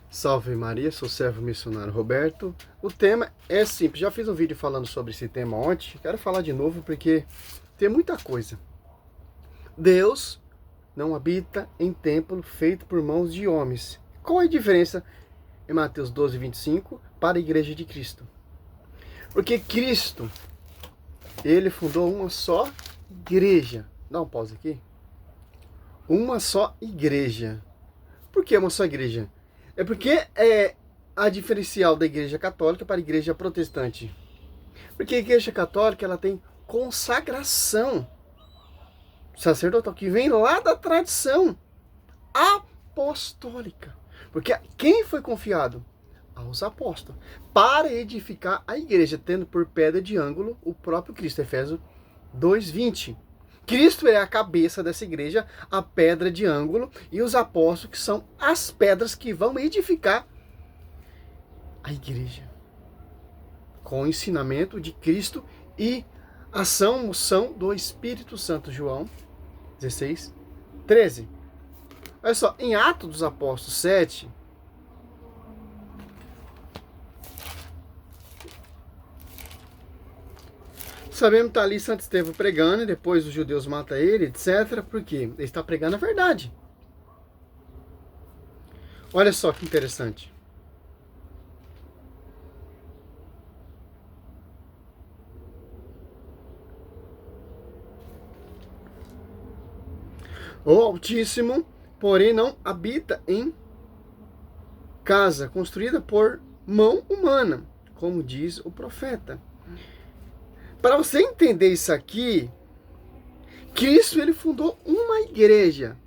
Salve Maria, sou servo missionário Roberto. O tema é simples, já fiz um vídeo falando sobre esse tema ontem, quero falar de novo porque tem muita coisa. Deus não habita em templo feito por mãos de homens. Qual é a diferença em Mateus 12, 25 para a igreja de Cristo? Porque Cristo, ele fundou uma só igreja. Dá um pause aqui. Uma só igreja. Por que uma só igreja? É porque é a diferencial da igreja católica para a igreja protestante. Porque a igreja católica ela tem consagração sacerdotal que vem lá da tradição apostólica. Porque quem foi confiado? Aos apóstolos. Para edificar a igreja, tendo por pedra de ângulo o próprio Cristo. Efésios 2:20. Cristo é a cabeça dessa igreja, a pedra de ângulo, e os apóstolos que são as pedras que vão edificar a igreja. Com o ensinamento de Cristo e ação, moção do Espírito Santo. João 16, 13. Olha só, em Atos dos Apóstolos 7, sabemos que está ali Santo Estevão pregando, e depois os judeus matam ele, etc. Porque ele está pregando a verdade. Olha só que interessante. O Altíssimo, porém, não habita em casa construída por mão humana, como diz o profeta. Para você entender isso aqui, Cristo ele fundou uma igreja.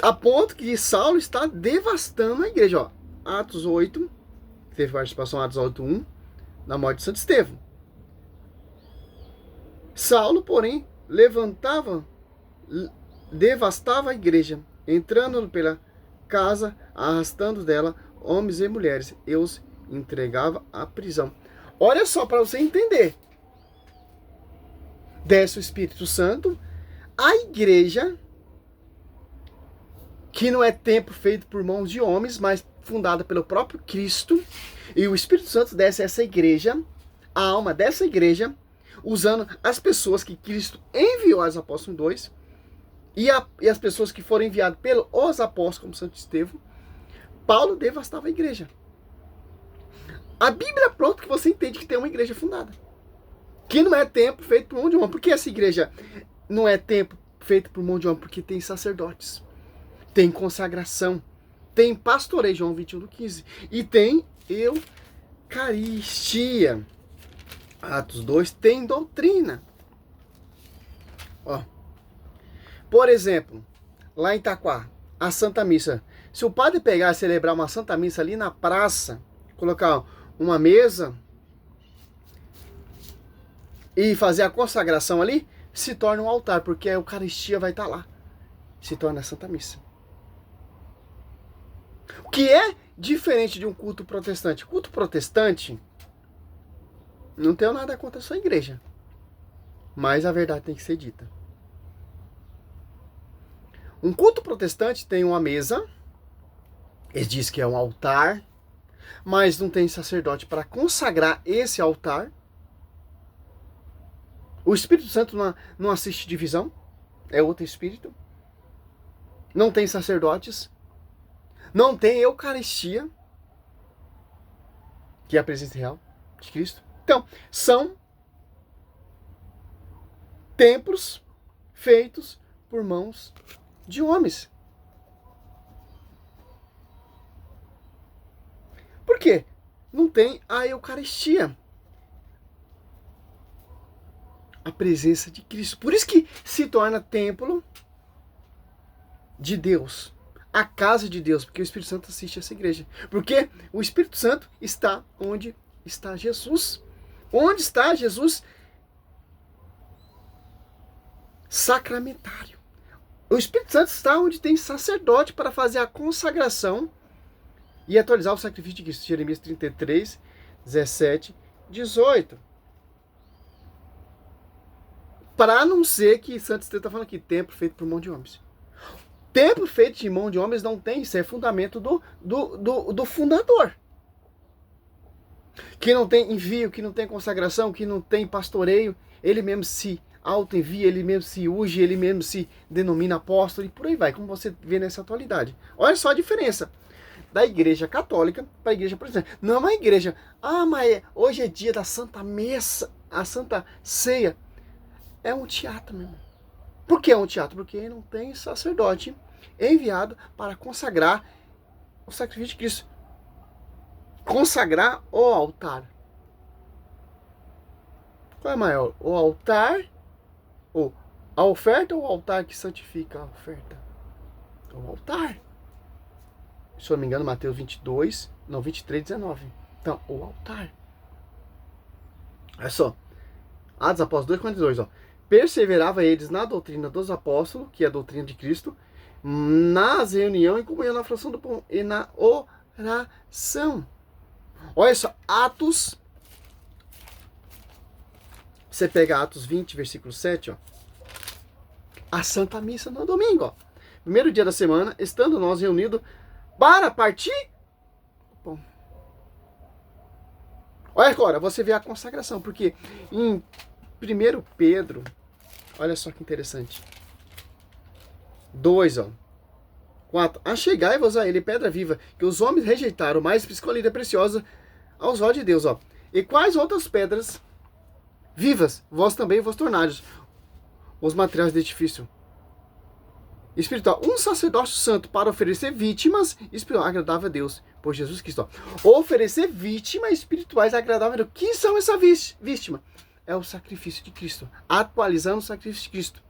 A ponto que Saulo está devastando a igreja. Ó, Atos 8, teve participação Atos 8:1, na morte de Santo Estevão. Saulo, porém, devastava a igreja, entrando pela casa, arrastando dela homens e mulheres, e os entregava à prisão. Olha só, para você entender. Desce o Espírito Santo, a igreja, que não é templo feito por mãos de homens, mas fundada pelo próprio Cristo, e o Espírito Santo desce a essa igreja, a alma dessa igreja, usando as pessoas que Cristo enviou aos apóstolos 2, e as pessoas que foram enviadas pelos apóstolos, como Santo Estevão. Paulo devastava a igreja. A Bíblia é pronto que você entende que tem uma igreja fundada. Que não é templo feito por mão de homem. Por que essa igreja não é templo feito por mão de homem? Porque tem sacerdotes, tem consagração, tem pastoreio, João 21:15, e tem eucaristia. Atos 2 tem doutrina. Ó. Por exemplo, lá em Itaquá, a Santa Missa. Se o padre pegar e celebrar uma Santa Missa ali na praça, colocar uma mesa e fazer a consagração ali, se torna um altar, porque a Eucaristia vai estar lá. Se torna a Santa Missa. O que é diferente de um culto protestante? Culto protestante, não tenho nada contra a sua igreja, mas a verdade tem que ser dita. Um culto protestante tem uma mesa, ele diz que é um altar, mas não tem sacerdote para consagrar esse altar. O Espírito Santo não assiste divisão, é outro espírito. Não tem sacerdotes, não tem Eucaristia, que é a presença real de Cristo. Então, são templos feitos por mãos de homens. Por quê? Não tem a Eucaristia, a presença de Cristo. Por isso que se torna templo de Deus, a casa de Deus, porque o Espírito Santo assiste essa igreja. Porque o Espírito Santo está onde está Jesus. Onde está Jesus? Sacramentário. O Espírito Santo está onde tem sacerdote para fazer a consagração e atualizar o sacrifício de Cristo. Jeremias 33, 17, 18. Para não ser que Santo Estevão está falando aqui, templo feito por mão de homens. templo feito de mão de homens não tem, isso é fundamento do fundador. Que não tem envio, que não tem consagração, que não tem pastoreio, ele mesmo se auto-envia, ele mesmo se unge, ele mesmo se denomina apóstolo e por aí vai, como você vê nessa atualidade. Olha só a diferença da igreja católica para a igreja protestante. Não é uma igreja, mas hoje é dia da Santa Missa, a Santa Ceia. É um teatro mesmo. Por que é um teatro? Porque não tem sacerdote enviado para consagrar o sacrifício de Cristo. Consagrar o altar. Qual é maior? O altar, ou a oferta ou o altar que santifica a oferta? O altar. Se eu não me engano, Mateus 23, 19. Então, o altar. Olha só. Atos Apóstolos 2:42, ó. Perseverava eles na doutrina dos apóstolos, que é a doutrina de Cristo, nas reuniões, em comunhão, na fração do pão e na oração. Olha só, Atos. Você pega Atos 20, versículo 7, ó. A Santa Missa no domingo, ó. Primeiro dia da semana, estando nós reunidos para partir. Bom. Olha agora, você vê a consagração, porque em 1 Pedro, olha só que interessante. 2, ó. 4. Achegai-vos a ele, pedra viva, que os homens rejeitaram, mas escolhida preciosa aos olhos de Deus, ó. E quais outras pedras vivas vós também vos tornares os materiais de edifício espiritual? Um sacerdócio santo para oferecer vítimas espirituais agradáveis a Deus, por Jesus Cristo. Ó. Oferecer vítimas espirituais agradáveis a Deus. Que são essa vítima? É o sacrifício de Cristo. Atualizando o sacrifício de Cristo.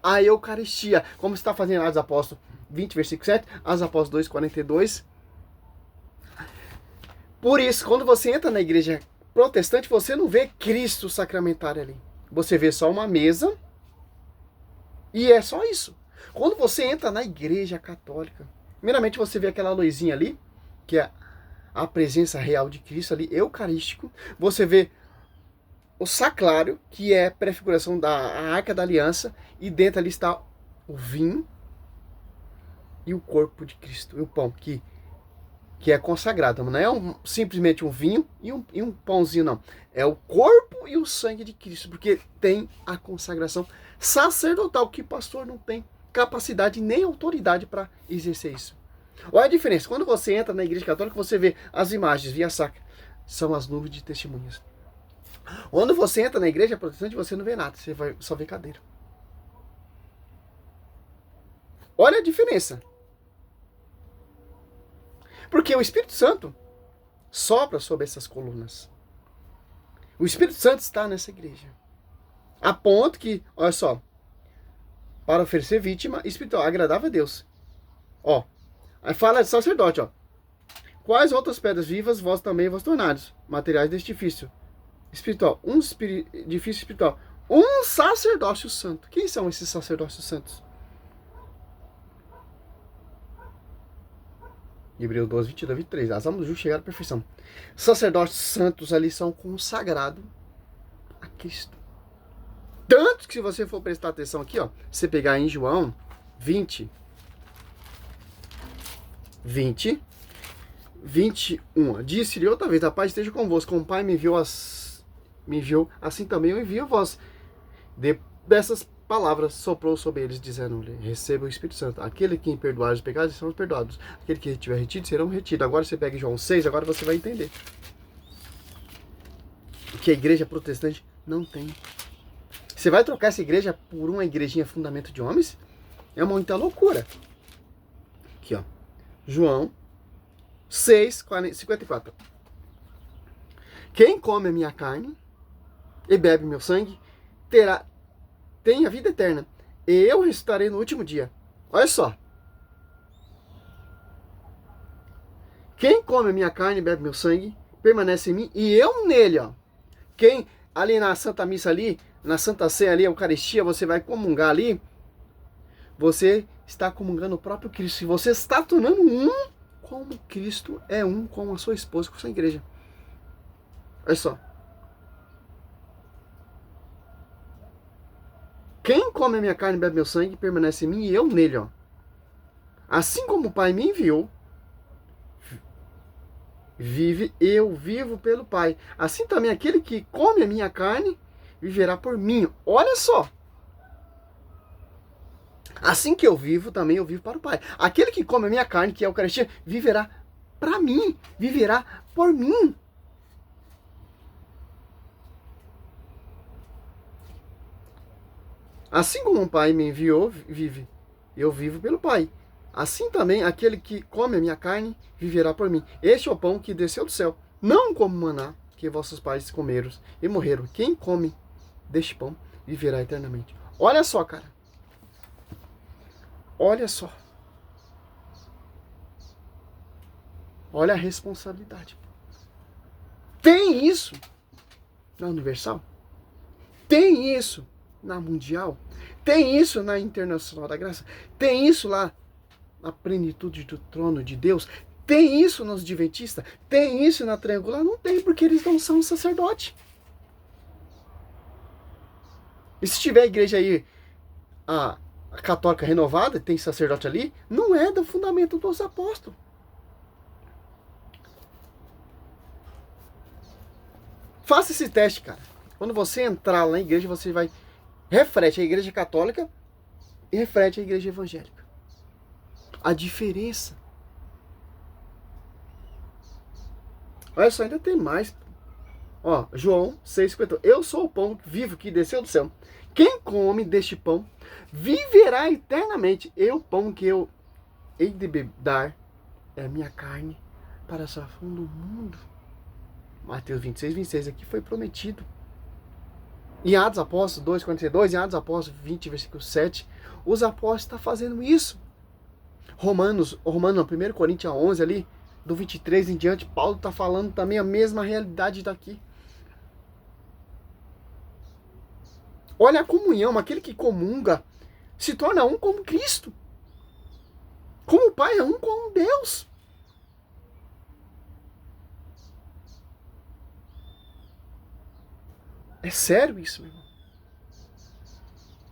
A Eucaristia, como está fazendo lá Atos Apóstolos 20, versículo 7, Atos Apóstolos 2:42. Por isso, quando você entra na igreja protestante, você não vê Cristo sacramentário ali. Você vê só uma mesa e é só isso. Quando você entra na igreja católica, primeiramente você vê aquela luzinha ali, que é a presença real de Cristo ali, eucarístico. Você vê o sacrário, que é a prefiguração da Arca da Aliança, e dentro ali está o vinho e o corpo de Cristo, e o pão, que é consagrado. Não é simplesmente um vinho e um pãozinho, não. É o corpo e o sangue de Cristo, porque tem a consagração sacerdotal, que o pastor não tem capacidade nem autoridade para exercer isso. Olha a diferença. Quando você entra na igreja católica, você vê as imagens via sacra. São as nuvens de testemunhas. Quando você entra na igreja protestante, você não vê nada. Você vai só ver cadeira. Olha a diferença. Porque o Espírito Santo sopra sobre essas colunas. O Espírito Santo está nessa igreja. A ponto que, olha só, para oferecer vítima espiritual agradável a Deus. Ó, aí fala de sacerdote, ó. Quais outras pedras vivas vós também vos tornares? Materiais deste edifício espiritual. Edifício espiritual. Um sacerdócio santo. Quem são esses sacerdócios santos? Hebreus 12, 22, 23. As almas do justo chegaram à perfeição. Sacerdócios santos ali são consagrados a Cristo. Tanto que se você for prestar atenção aqui, ó, você pegar em João 20, 21. Disse-lhe outra vez: a paz esteja convosco. Como o Pai me enviou, assim também eu envio a vós. Dessas palavras soprou sobre eles, dizendo-lhe: receba o Espírito Santo. Aquele que perdoar os pecados serão perdoados. Aquele que tiver retido serão retidos. Agora você pega João 6, agora você vai entender que a igreja protestante não tem. Você vai trocar essa igreja por uma igrejinha fundamento de homens? É muita loucura. Aqui, ó. João 6, 54. Quem come a minha carne e bebe meu sangue tem a vida eterna. E eu ressuscitarei no último dia. Olha só. Quem come a minha carne e bebe meu sangue permanece em mim e eu nele, ó. Quem ali na Santa Missa ali, na Santa Ceia ali, a Eucaristia, você vai comungar ali, você está comungando o próprio Cristo. E você está tornando um como Cristo é um com a sua esposa, com a sua igreja. Olha só. Quem come a minha carne e bebe meu sangue permanece em mim e eu nele, ó. Assim como o Pai me enviou, eu vivo pelo Pai. Assim também aquele que come a minha carne viverá por mim. Olha só. Assim que eu vivo, também eu vivo para o Pai. Aquele que come a minha carne, que é a Eucaristia, viverá para mim, viverá por mim. Assim como o Pai me enviou, eu vivo pelo Pai. Assim também aquele que come a minha carne viverá por mim. Este é o pão que desceu do céu, não como maná que vossos pais comeram e morreram. Quem come deste pão viverá eternamente. Olha só, cara. Olha só. Olha a responsabilidade. Tem isso na Universal? Tem isso na Mundial? Tem isso na Internacional da Graça? Tem isso lá na plenitude do trono de Deus? Tem isso nos Adventistas? Tem isso na Triangular? Não tem, porque eles não são sacerdote. E se tiver a igreja aí, a católica renovada, tem sacerdote ali, não é do fundamento dos apóstolos. Faça esse teste, cara. Quando você entrar lá na igreja, você vai... reflete a igreja católica e reflete a igreja evangélica. A diferença. Olha só, ainda tem mais. Ó, João 6,50. Eu sou o pão vivo que desceu do céu. Quem come deste pão viverá eternamente. O pão que eu hei de dar é a minha carne para a salvação do mundo. Mateus 26 aqui foi prometido. Em Atos Apóstolos 2,42, em Atos Apóstolos 20, versículo 7, os apóstolos estão fazendo isso. Romanos, 1 Coríntios 11 ali, do 23 em diante, Paulo está falando também a mesma realidade daqui. Olha a comunhão, aquele que comunga se torna um como Cristo. Como o Pai é um com Deus. É sério isso, meu irmão?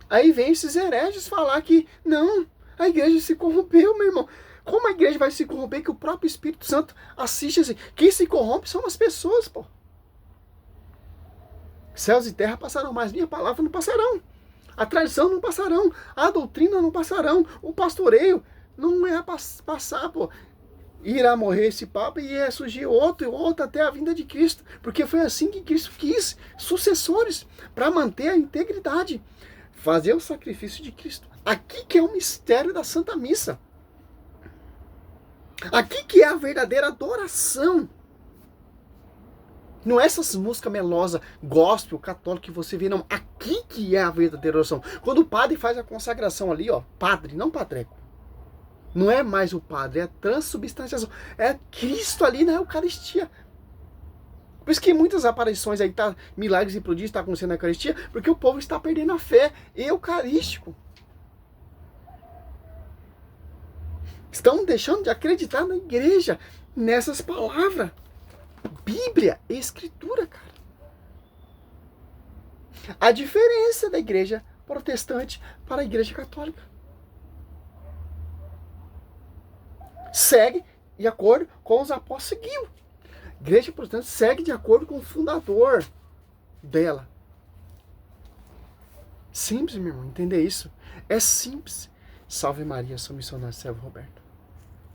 Aí vem esses hereges falar que não, a igreja se corrompeu, meu irmão. Como a igreja vai se corromper que o próprio Espírito Santo assiste assim? Quem se corrompe são as pessoas, pô. Céus e terra passarão, mas minha palavra não passarão. A tradição não passarão. A doutrina não passarão. O pastoreio não é passar, pô. Irá morrer esse papa e ia surgir outro e outro até a vinda de Cristo. Porque foi assim que Cristo quis sucessores para manter a integridade. Fazer o sacrifício de Cristo. Aqui que é o mistério da Santa Missa. Aqui que é a verdadeira adoração. Não é essas músicas melosas, gospel, católico que você vê, não. Aqui que é a verdadeira adoração. Quando o padre faz a consagração ali, ó, padre, não padreco. Não é mais o padre, é transubstanciação. É Cristo ali na Eucaristia. Por isso que muitas aparições aí, milagres e prodígios estão acontecendo na Eucaristia, porque o povo está perdendo a fé eucarístico. Estão deixando de acreditar na igreja, nessas palavras. Bíblia e Escritura, cara. A diferença da igreja protestante para a igreja católica. Segue de acordo com os apóstolos seguiu. A igreja protestante segue de acordo com o fundador dela. Simples, meu irmão, entender isso. É simples. Salve Maria, sou missionário Sérvio Roberto.